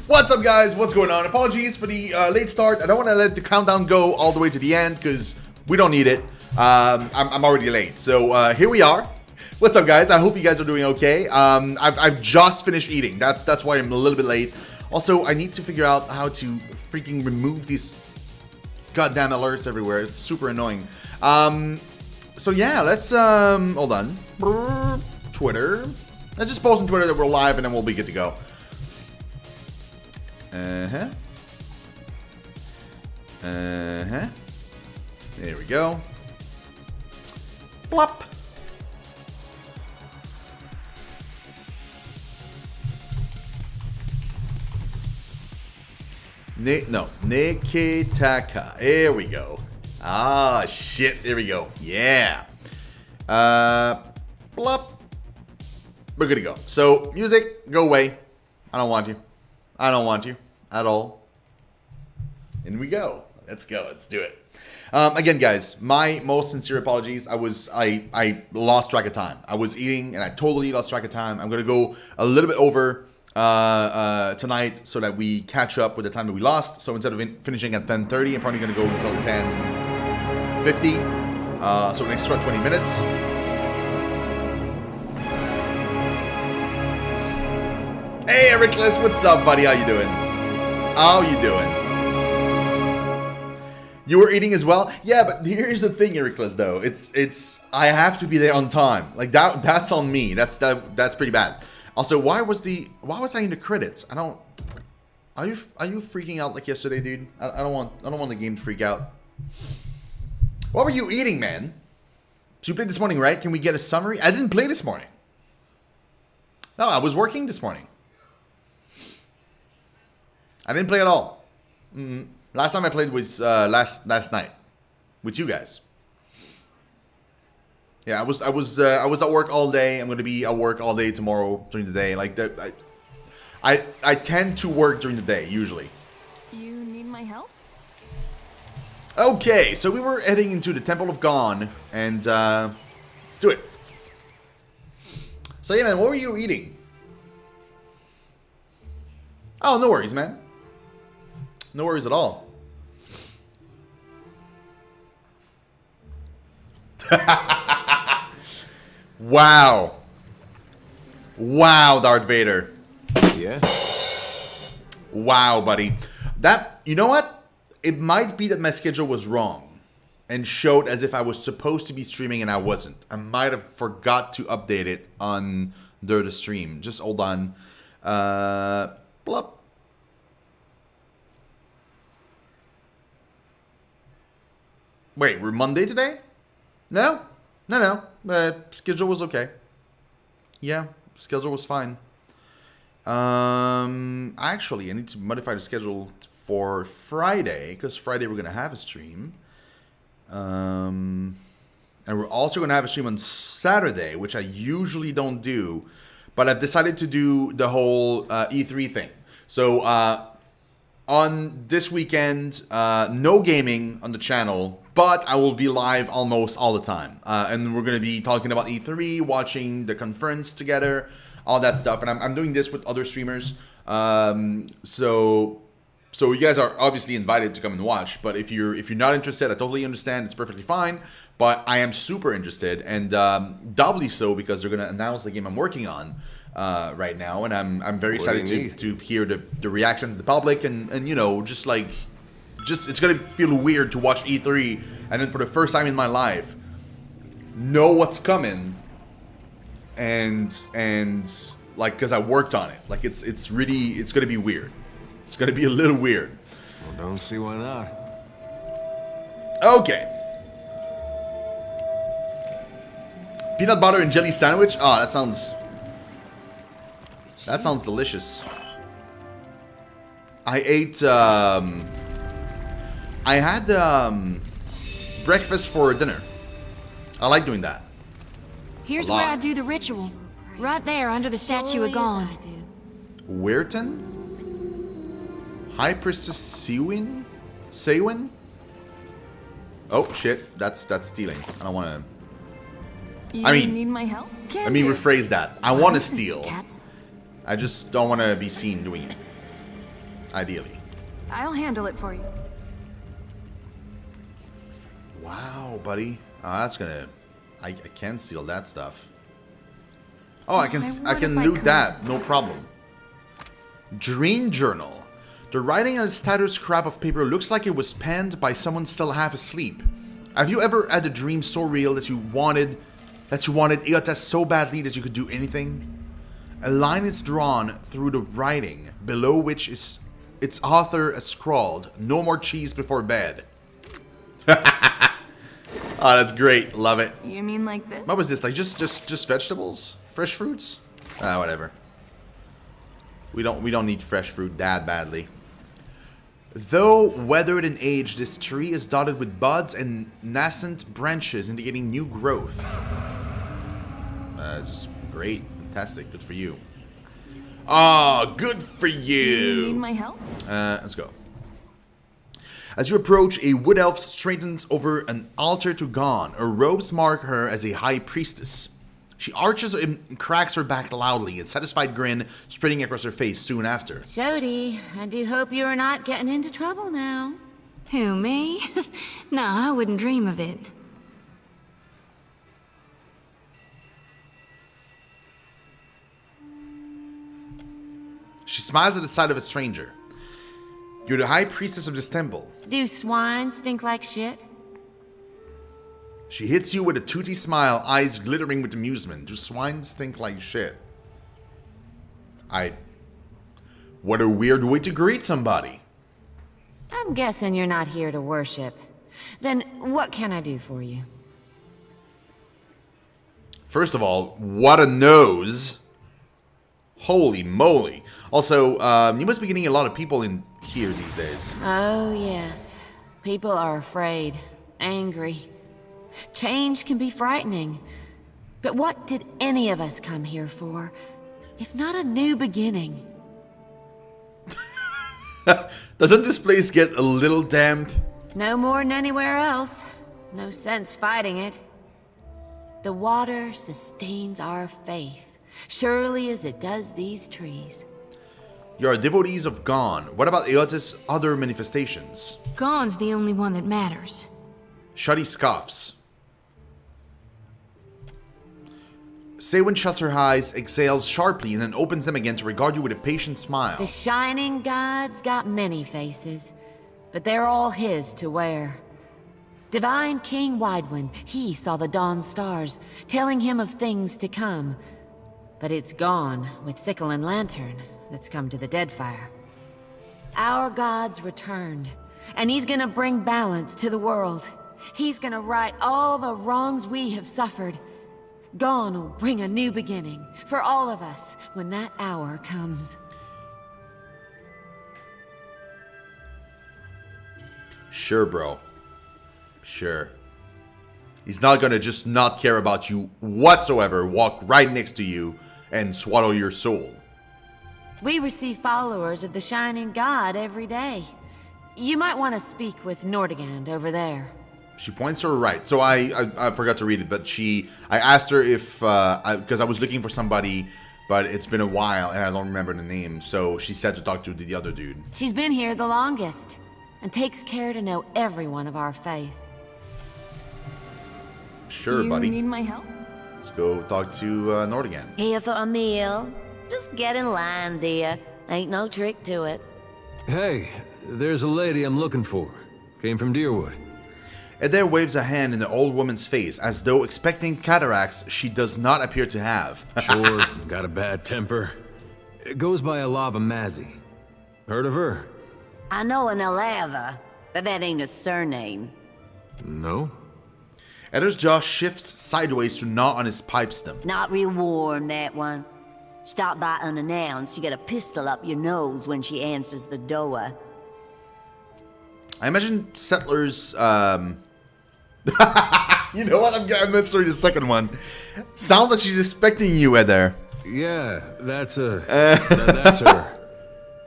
What's up, guys? What's going on? Apologies for the late start. I don't want to let the countdown go all the way to the end because we don't need it. I'm already late. So here we are. What's up, guys? I hope you guys are doing okay. I've just finished eating. That's why I'm a little bit late. Also, I need to figure out how to freaking remove these goddamn alerts everywhere. It's super annoying. So yeah, let's hold on. Twitter. Let's just post on Twitter that we're live and then we'll be good to go. There we go. Plop. Nikitaka. There we go. Ah, shit. There we go. Yeah. Plop. We're good to go. So, music, go away. I don't want you. I don't want you at all. In we go. Let's go. Let's do it. Again, guys, my most sincere apologies. I lost track of time. I was eating and I totally lost track of time. I'm gonna go a little bit over tonight so that we catch up with the time that we lost. So instead of finishing at 10:30, I'm probably gonna go until 10:50. So an extra 20 minutes. Hey, Ericless, what's up, buddy? How you doing? How you doing? You were eating as well? Yeah, but here's the thing, Ericless, though. It's I have to be there on time. Like that's on me. That's pretty bad. Also, why was I in the credits? I don't. Are you freaking out like yesterday, dude? I don't want the game to freak out. What were you eating, man? So you played this morning, right? Can we get a summary? I didn't play this morning. No, I was working this morning. I didn't play at all. Last time I played was last night with you guys. Yeah, I was at work all day. I'm gonna be at work all day tomorrow during the day. Like that, I tend to work during the day usually. You need my help? Okay, so we were heading into the Temple of Gone, and let's do it. So yeah, man, what were you eating? Oh, no worries, man. No worries at all. Wow. Wow, Darth Vader. Yeah. Wow, buddy. That, you know what? It might be that my schedule was wrong and showed as if I was supposed to be streaming and I wasn't. I might have forgot to update it on the stream. Just hold on. Blop. Wait, we're Monday today? No. Schedule was okay. Yeah, schedule was fine. Actually, I need to modify the schedule for Friday, because Friday we're going to have a stream. And we're also going to have a stream on Saturday, which I usually don't do. But I've decided to do the whole E3 thing. So, on this weekend, no gaming on the channel, but I will be live almost all the time. And we're going to be talking about E3, watching the conference together, all that stuff. And I'm doing this with other streamers. So you guys are obviously invited to come and watch. But if you're not interested, I totally understand. It's perfectly fine. But I am super interested, and doubly so because they're going to announce the game I'm working on right now, and I'm very excited to hear the reaction of the public, and you know, just it's gonna feel weird to watch E3 and then for the first time in my life know what's coming, and like, because I worked on it, like it's gonna be weird. It's gonna be a little weird. Well, don't see why not. Okay. Peanut butter and jelly sandwich. Oh, that sounds delicious. I ate, I had, breakfast for dinner. I like doing that. Here's where I do the ritual. Right there, under the statue of Gone. Weirton? High Priestess Sewin? Oh, shit. That's stealing. I don't want to... I mean, need my help? Let me rephrase that. I want to steal. I just don't want to be seen doing it. Ideally. I'll handle it for you. Wow, buddy. Oh, that's gonna... I can steal that stuff. Oh, I can loot that. No problem. Dream Journal. The writing on a tattered scrap of paper looks like it was penned by someone still half asleep. Have you ever had a dream so real that you wanted Eotes so badly that you could do anything? A line is drawn through the writing, below which is its author has scrawled, "No more cheese before bed." Oh, that's great. Love it. You mean like this? What was this? Like just vegetables? Fresh fruits? Ah, whatever. We don't need fresh fruit that badly. Though weathered and aged, this tree is dotted with buds and nascent branches indicating new growth. Just great. Fantastic. Good for you. Ah, good for you. You need my help? Let's go. As you approach, a wood elf straightens over an altar to Gon. Her robes mark her as a high priestess. She arches and cracks her back loudly, a satisfied grin spreading across her face soon after. Jody, I do hope you are not getting into trouble now. Who, me? No, I wouldn't dream of it. She smiles at the sight of a stranger. You're the high priestess of this temple. Do swine stink like shit? She hits you with a toothy smile, eyes glittering with amusement. Do swine stink like shit? What a weird way to greet somebody. I'm guessing you're not here to worship. Then what can I do for you? First of all, what a nose. Holy moly. Also, you must be getting a lot of people in here these days. Oh, yes. People are afraid, angry. Change can be frightening. But what did any of us come here for, if not a new beginning? Doesn't this place get a little damp? No more than anywhere else. No sense fighting it. The water sustains our faith, surely as it does these trees. You are devotees of Gon. What about Eotes' other manifestations? Gon's the only one that matters. Shuddy scoffs. Sewen shuts her eyes, exhales sharply, and then opens them again to regard you with a patient smile. The shining god's got many faces, but they're all his to wear. Divine King Widewind, he saw the dawn stars, telling him of things to come. But it's gone with sickle and lantern that's come to the Deadfire. Our god's returned, and he's gonna bring balance to the world. He's gonna right all the wrongs we have suffered. Gon will bring a new beginning for all of us when that hour comes. Sure, bro. Sure. He's not gonna just not care about you whatsoever, walk right next to you, and swallow your soul. We receive followers of the Shining God every day. You might want to speak with Nordegand over there. She points to her right. So I forgot to read it, but I asked her if, because I was looking for somebody, but it's been a while and I don't remember the name. So she said to talk to the other dude. She's been here the longest and takes care to know everyone of our faith. Sure, buddy. You need my help? Let's go talk to Nordegand. Here for a meal? Just get in line, dear. Ain't no trick to it. Hey, there's a lady I'm looking for. Came from Deerwood. Adair waves a hand in the old woman's face, as though expecting cataracts she does not appear to have. Sure, got a bad temper. It goes by Alava Mazzy. Heard of her? I know an Alava, but that ain't a surname. No? Adair's jaw shifts sideways to gnaw on his pipe stem. Not real warm, that one. Stop by unannounced, you get a pistol up your nose when she answers the door. I imagine settlers, you know what? I'm answering the second one. Sounds like she's expecting you, Adair. Yeah, that's that's her.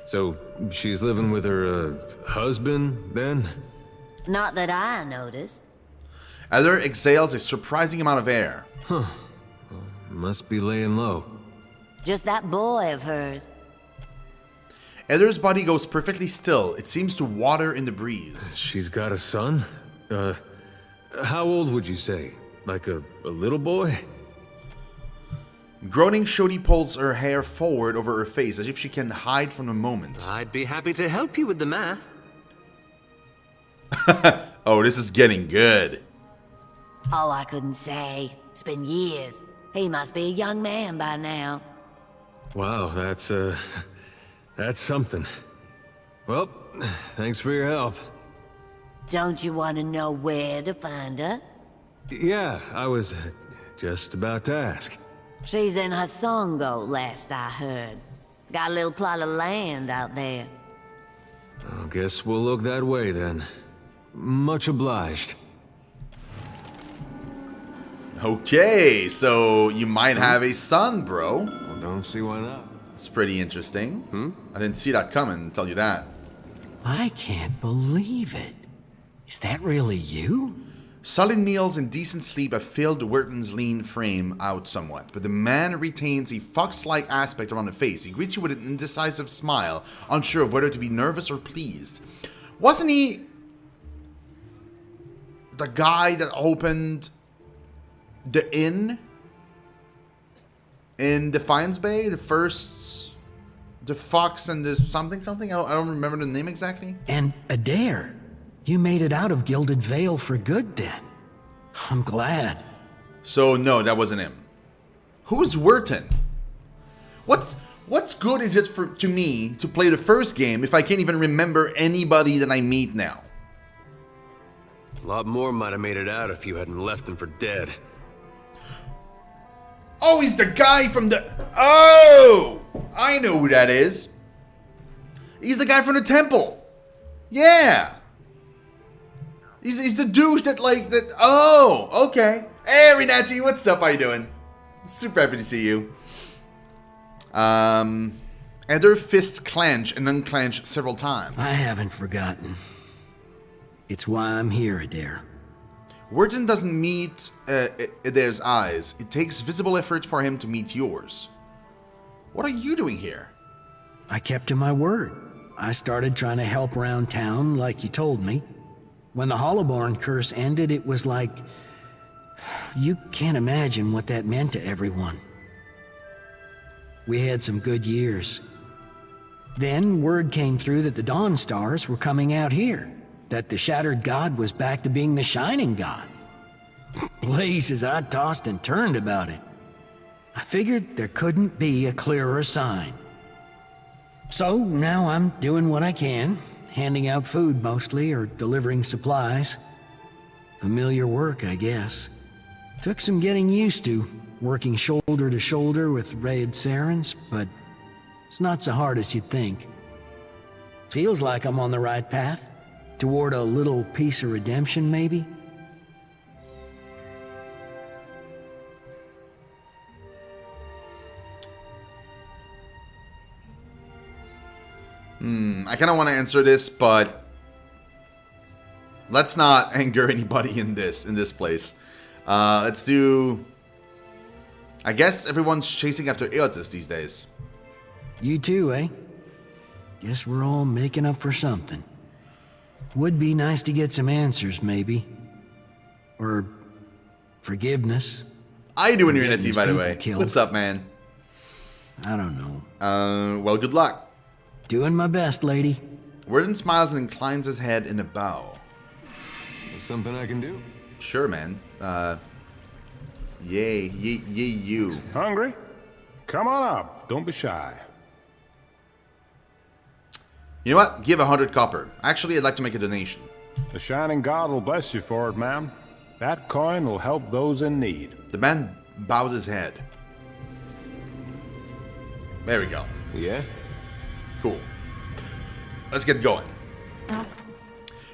So, she's living with her, husband, then? Not that I noticed. Adair exhales a surprising amount of air. Must be laying low. Just that boy of hers. Heather's body goes perfectly still. It seems to water in the breeze. She's got a son? How old would you say? Like a little boy? Groaning, Shodi pulls her hair forward over her face as if she can hide from the moment. I'd be happy to help you with the math. Oh, this is getting good. Oh, I couldn't say. It's been years. He must be a young man by now. Wow, that's something. Well, thanks for your help. Don't you want to know where to find her? Yeah, I was just about to ask. She's in Hasongo, last I heard. Got a little plot of land out there. I guess we'll look that way then. Much obliged. Okay, so you might have a son, bro. Well, don't see why not. It's pretty interesting. I didn't see that coming, I'll tell you that. I can't believe it. Is that really you? Solid meals and decent sleep have filled Wharton's lean frame out somewhat, but the man retains a fox-like aspect around the face. He greets you with an indecisive smile, unsure of whether to be nervous or pleased. Wasn't he the guy that opened the inn in Defiance Bay? The Fox and the something? I don't remember the name exactly. And Adair, you made it out of Gilded Vale for good then. I'm glad. So no, that wasn't him. Who's Wharton? What's good is it to me to play the first game if I can't even remember anybody that I meet now? A lot more might have made it out if you hadn't left them for dead. Oh, he's the guy from the... Oh! I know who that is. He's the guy from the temple. Yeah. He's the douche that that... Oh, okay. Hey, Renati, what's up? How you doing? Super happy to see you. And their fists clench and unclench several times. I haven't forgotten. It's why I'm here, Adair. Wharton doesn't meet Adair's eyes. It takes visible effort for him to meet yours. What are you doing here? I kept to my word. I started trying to help around town like you told me. When the Hollowborn curse ended, it was like... You can't imagine what that meant to everyone. We had some good years. Then word came through that the Dawn Stars were coming out here. That the Shattered God was back to being the Shining God. Blazes, I tossed and turned about it. I figured there couldn't be a clearer sign. So now I'm doing what I can, handing out food mostly, or delivering supplies. Familiar work, I guess. Took some getting used to, working shoulder to shoulder with Raid Sarens, but it's not so hard as you'd think. Feels like I'm on the right path. Toward a little piece of redemption, maybe? I kind of want to answer this, but let's not anger anybody in this place. Let's do... I guess everyone's chasing after Eotis these days. You too, eh? Guess we're all making up for something. Would be nice to get some answers, maybe. Or forgiveness. How you doing, Getting Unity, these by the people way? killed. What's up, man? I don't know. Well, good luck. Doing my best, lady. Worden smiles and inclines his head in a bow. There's something I can do. Sure, man. Yay, you. Hungry? Come on up. Don't be shy. You know what? Give 100 copper. Actually, I'd like to make a donation. The Shining God will bless you for it, ma'am. That coin will help those in need. The man bows his head. There we go. Yeah? Cool. Let's get going.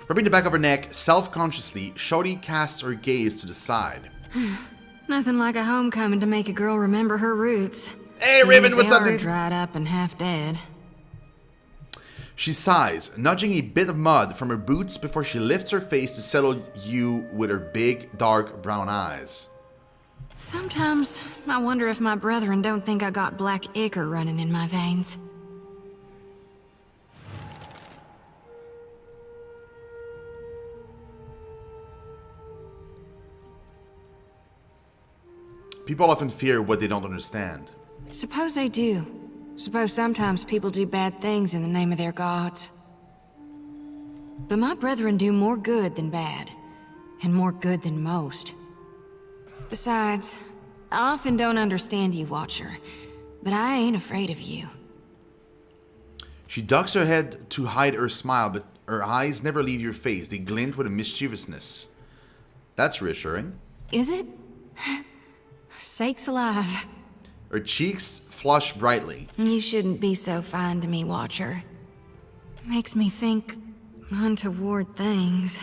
Rubbing the back of her neck, self-consciously, Shodi casts her gaze to the side. Nothing like a homecoming to make a girl remember her roots. Hey, Even Ribbon, if what's they up, are dude? dried up and half dead. She sighs, nudging a bit of mud from her boots before she lifts her face to settle you with her big, dark brown eyes. Sometimes I wonder if my brethren don't think I got black ichor running in my veins. People often fear what they don't understand. Suppose they do. Suppose sometimes people do bad things in the name of their gods. But my brethren do more good than bad, and more good than most. Besides, I often don't understand you, Watcher, but I ain't afraid of you. She ducks her head to hide her smile, but her eyes never leave your face. They glint with a mischievousness. That's reassuring. Is it? Sakes alive. Her cheeks flush brightly. You shouldn't be so fine to me, Watcher. Makes me think untoward things.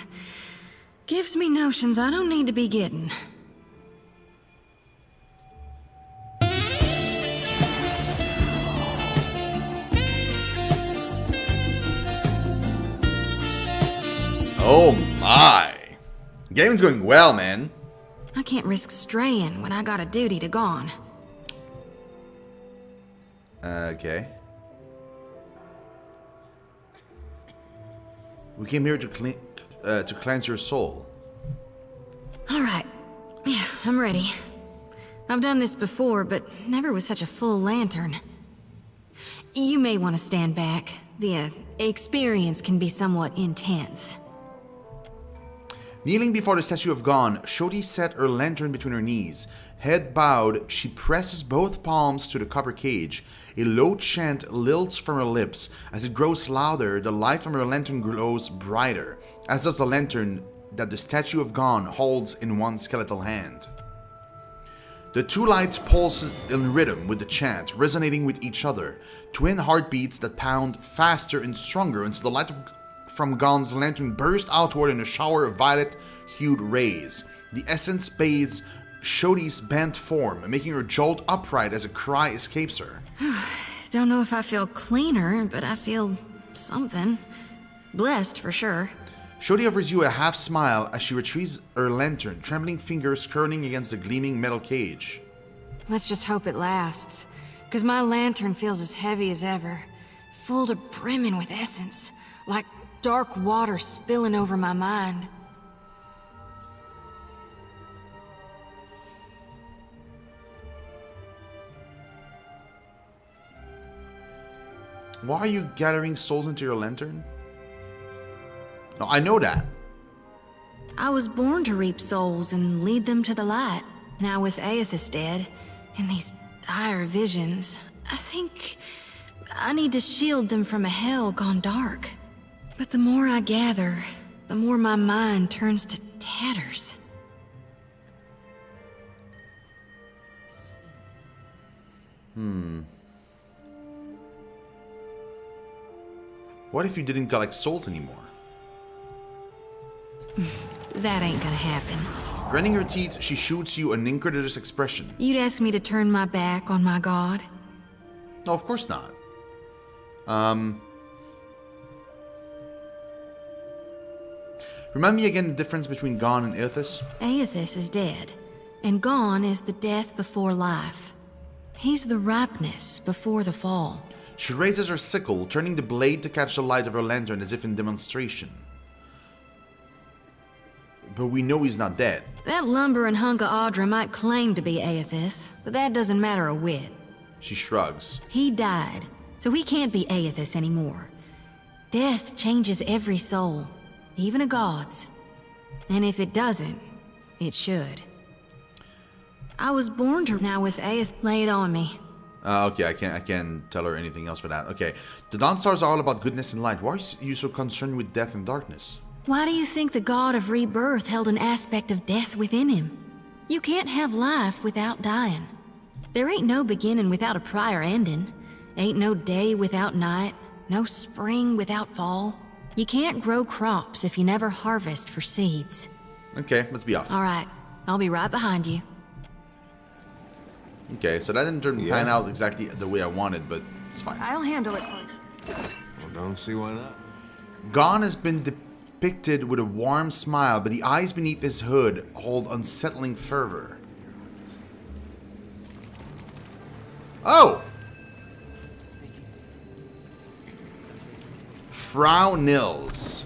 Gives me notions I don't need to be getting. Oh my. Gaming's going well, man. I can't risk straying when I got a duty to gone. Okay. We came here to cleanse your soul. Alright. Yeah, I'm ready. I've done this before, but never with such a full lantern. You may want to stand back. The experience can be somewhat intense. Kneeling before the statue of Gon, Shodi set her lantern between her knees. Head bowed, she presses both palms to the copper cage. A low chant lilts from her lips. As it grows louder, the light from her lantern glows brighter, as does the lantern that the statue of Gon holds in one skeletal hand. The two lights pulse in rhythm with the chant, resonating with each other. Twin heartbeats that pound faster and stronger until the light from Gon's lantern bursts outward in a shower of violet-hued rays. The essence bathes Shodi's bent form, making her jolt upright as a cry escapes her. Don't know if I feel cleaner, but I feel something. Blessed for sure. Shodi offers you a half smile as she retrieves her lantern, trembling fingers curling against the gleaming metal cage. Let's just hope it lasts, because my lantern feels as heavy as ever, full to brimming with essence, like dark water spilling over my mind. Why are you gathering souls into your lantern? No, I know that. I was born to reap souls and lead them to the light. Now with Aethys dead, and these dire visions, I think I need to shield them from a hell gone dark. But the more I gather, the more my mind turns to tatters. What if you didn't collect souls anymore? That ain't gonna happen. Grinding her teeth, she shoots you an incredulous expression. You'd ask me to turn my back on my god? No, of course not. Remind me again the difference between Gon and Aethys? Aethys is dead, and Gon is the death before life. He's the ripeness before the fall. She raises her sickle, turning the blade to catch the light of her lantern as if in demonstration. But we know he's not dead. That lumbering hunk of Audra might claim to be Aethys, but that doesn't matter a whit. She shrugs. He died, so he can't be Aethys anymore. Death changes every soul, even a god's. And if it doesn't, it should. I was born to now with Aethys. Lay it on me. Okay, I can't tell her anything else for that. Okay, the Dawn Stars are all about goodness and light. Why are you so concerned with death and darkness? Why do you think the god of rebirth held an aspect of death within him? You can't have life without dying. There ain't no beginning without a prior ending. Ain't no day without night. No spring without fall. You can't grow crops if you never harvest for seeds. Okay, let's be off. All right, I'll be right behind you. Okay, so that didn't pan out exactly the way I wanted, but it's fine. I'll handle it for you. Well, don't see why not. Gon has been depicted with a warm smile, but the eyes beneath his hood hold unsettling fervor. Oh! Frau Nils.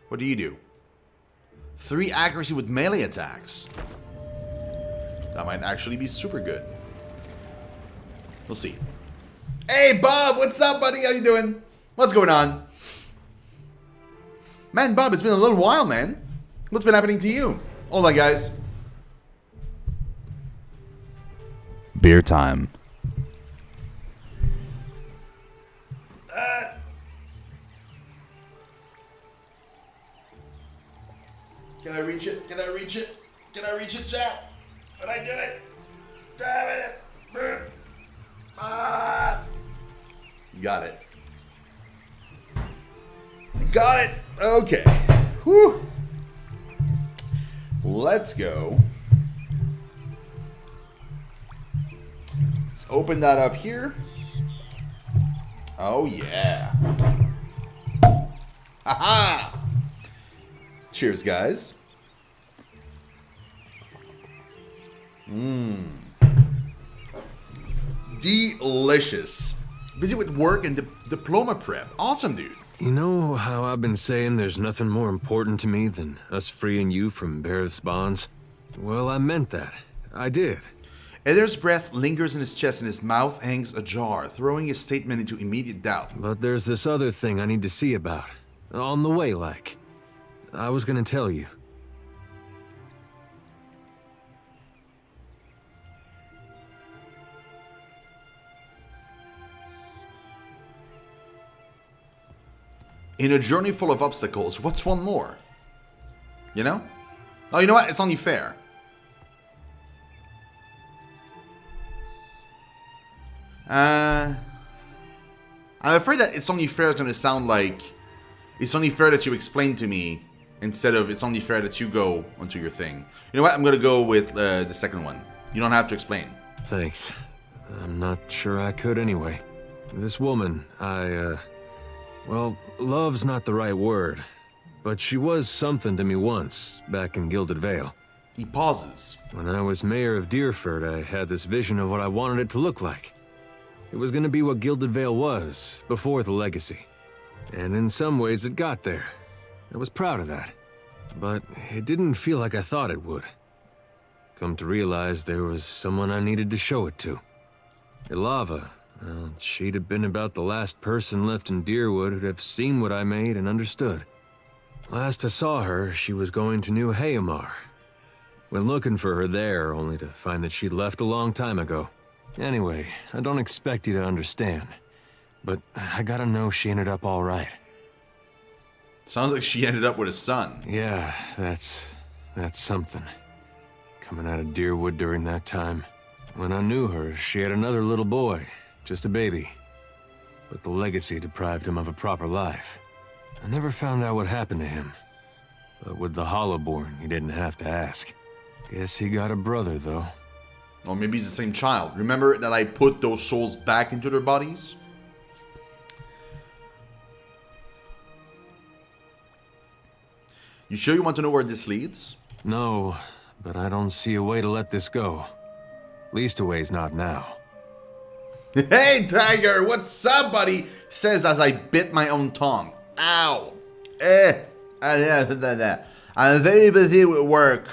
What do you do? 3 accuracy with melee attacks. That might actually be super good. We'll see. Hey, Bob, what's up, buddy? How you doing? What's going on? Man, Bob, it's been a little while, man. What's been happening to you? Hold on, guys. Beer time. Can I reach it? Can I reach it? Can I reach it, chat? Can I do it? Damn it! Ah! Got it. Got it. Okay. Whew. Let's go. Let's open that up here. Oh yeah. Haha. Cheers, guys. Delicious. Busy with work and diploma prep. Awesome, dude. You know how I've been saying there's nothing more important to me than us freeing you from Bareth's bonds? Well, I meant that. I did. Eder's breath lingers in his chest and his mouth hangs ajar, throwing his statement into immediate doubt. But there's this other thing I need to see about. On the way, like. I was gonna tell you. In a journey full of obstacles, what's one more? You know? Oh, you know what? It's only fair. I'm afraid that it's only fair is going to sound like it's only fair that you explain to me instead of it's only fair that you go onto your thing. You know what? I'm going to go with the second one. You don't have to explain. Thanks. I'm not sure I could anyway. This woman, well, love's not the right word, but she was something to me once, back in Gilded Vale. He pauses. When I was mayor of Deerford, I had this vision of what I wanted it to look like. It was gonna be what Gilded Vale was, before the legacy. And in some ways it got there. I was proud of that. But it didn't feel like I thought it would. Come to realize there was someone I needed to show it to. Ilava. Well, she'd have been about the last person left in Deerwood who'd have seen what I made and understood. Last I saw her, she was going to New Hayamar. Went looking for her there, only to find that she'd left a long time ago. Anyway, I don't expect you to understand, but I gotta know she ended up all right. Sounds like she ended up with a son. Yeah, that's something. Coming out of Deerwood during that time. When I knew her, she had another little boy. Just a baby. But the legacy deprived him of a proper life. I never found out what happened to him. But with the Hollowborn, he didn't have to ask. Guess he got a brother, though. Or maybe he's the same child. Remember that I put those souls back into their bodies? You sure you want to know where this leads? No, but I don't see a way to let this go. Least a way's not now. Hey, Tiger, what's up, buddy? Says as I bit my own tongue. Ow. I'm very busy with work.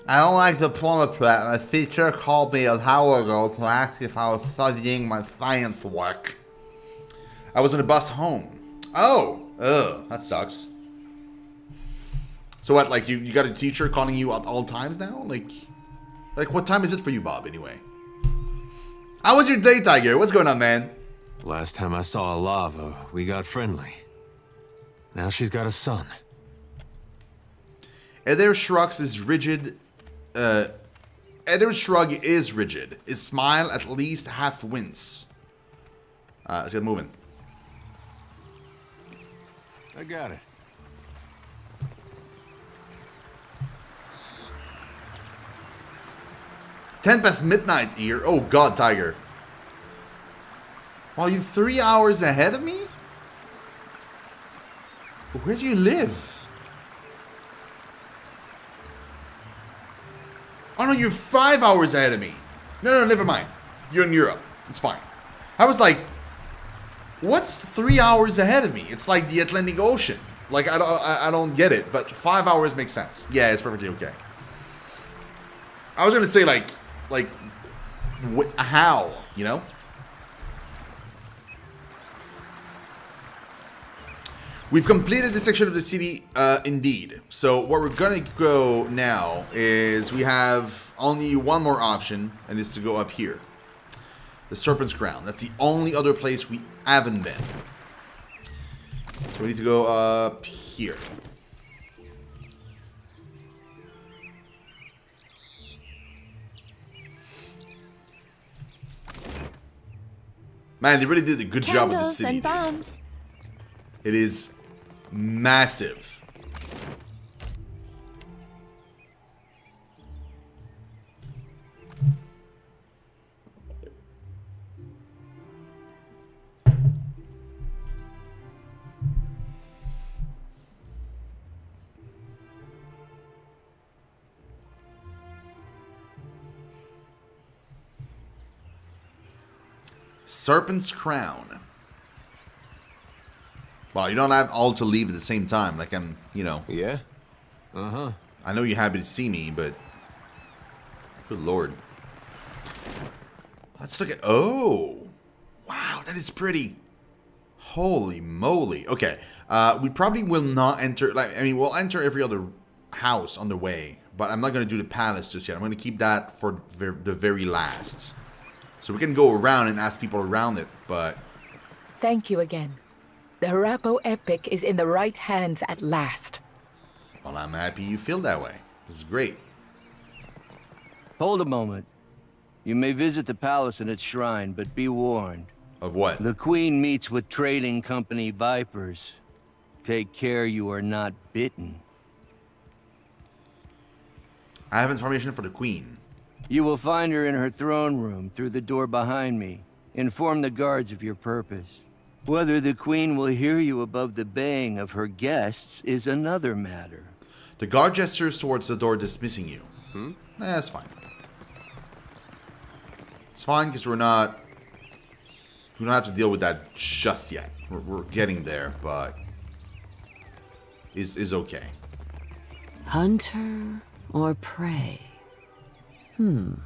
I don't like diploma prep. My teacher called me an hour ago to ask if I was studying my science work. I was on the bus home. Oh, that sucks. So what, like you got a teacher calling you at all times now? Like what time is it for you, Bob, anyway? How was your day, Tiger? What's going on, man? Last time I saw Ilava, we got friendly. Now she's got a son. Eder shrugs is rigid. Eder's shrug is rigid. His smile at least half wince. Let's get moving. I got it. Ten past midnight here. Oh God, Tiger. Well, you 3 hours ahead of me? Where do you live? Oh no, you're 5 hours ahead of me. No, never mind. You're in Europe. It's fine. I was like, what's 3 hours ahead of me? It's like the Atlantic Ocean. Like, I don't get it, but 5 hours makes sense. Yeah, it's perfectly okay. I was gonna say how, you know? We've completed this section of the city, indeed. So what we're gonna go now is we have only one more option, and it's to go up here. The Serpent's Crown. That's the only other place we haven't been. So we need to go up here. Man, they really did a good job with the city. And bombs. It is massive. Serpent's Crown. Well, you don't have all to leave at the same time. Like I'm, you know. Yeah? Uh-huh. I know you're happy to see me, but good lord. Let's look at. Oh, wow, that is pretty. Holy moly. Okay, we probably will not enter. Like, I mean, we'll enter every other house on the way, but I'm not gonna do the palace just yet. I'm gonna keep that for the very last. So we can go around and ask people around it, but. Thank you again. The Harappo epic is in the right hands at last. Well, I'm happy you feel that way. This is great. Hold a moment. You may visit the palace and its shrine, but be warned. Of what? The Queen meets with trading company Vipers. Take care you are not bitten. I have information for the Queen. You will find her in her throne room through the door behind me. Inform the guards of your purpose. Whether the Queen will hear you above the baying of her guests is another matter. The guard gestures towards the door, dismissing you. That's fine. It's fine because we don't have to deal with that just yet. We're getting there, but is okay. Hunter or prey? Who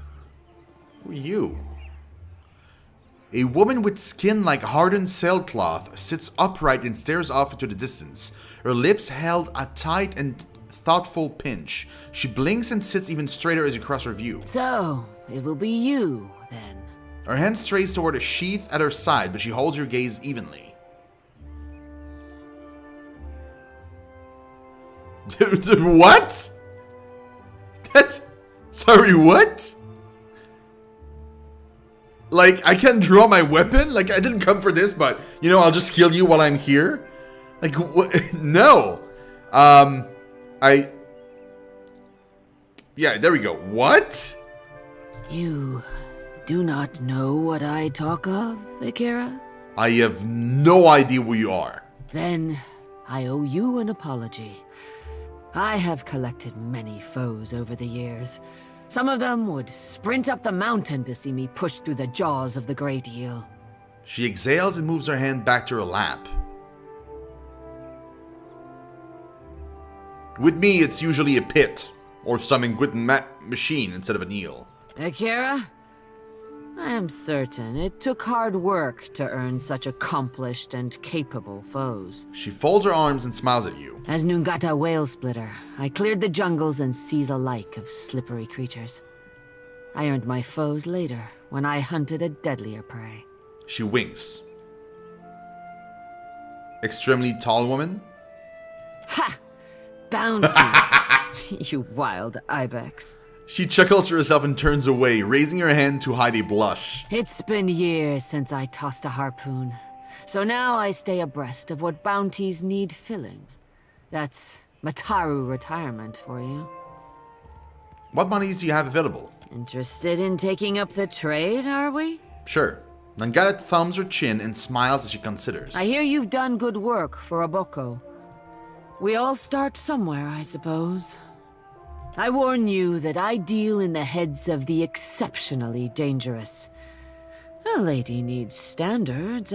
are you? A woman with skin like hardened sailcloth sits upright and stares off into the distance. Her lips held a tight and thoughtful pinch. She blinks and sits even straighter as you cross her view. So, it will be you, then. Her hand strays toward a sheath at her side, but she holds your gaze evenly. What? Sorry, what? Like, I can draw my weapon? Like, I didn't come for this, but, you know, I'll just kill you while I'm here? Like, what? No. Yeah, there we go. What? You do not know what I talk of, Akira? I have no idea who you are. Then, I owe you an apology. I have collected many foes over the years. Some of them would sprint up the mountain to see me pushed through the jaws of the great eel. She exhales and moves her hand back to her lap. With me, it's usually a pit, or some inguinant machine instead of an eel. Akira? I am certain it took hard work to earn such accomplished and capable foes. She folds her arms and smiles at you. As Nungata Whale Splitter, I cleared the jungles and seas alike of slippery creatures. I earned my foes later, when I hunted a deadlier prey. She winks. Extremely tall woman? Ha! Bounces! You wild ibex. She chuckles to herself and turns away, raising her hand to hide a blush. It's been years since I tossed a harpoon, so now I stay abreast of what bounties need filling. That's Mataru retirement for you. What monies do you have available? Interested in taking up the trade, are we? Sure. Nangata thumbs her chin and smiles as she considers. I hear you've done good work for Aboko. We all start somewhere, I suppose. I warn you that I deal in the heads of the exceptionally dangerous. A lady needs standards,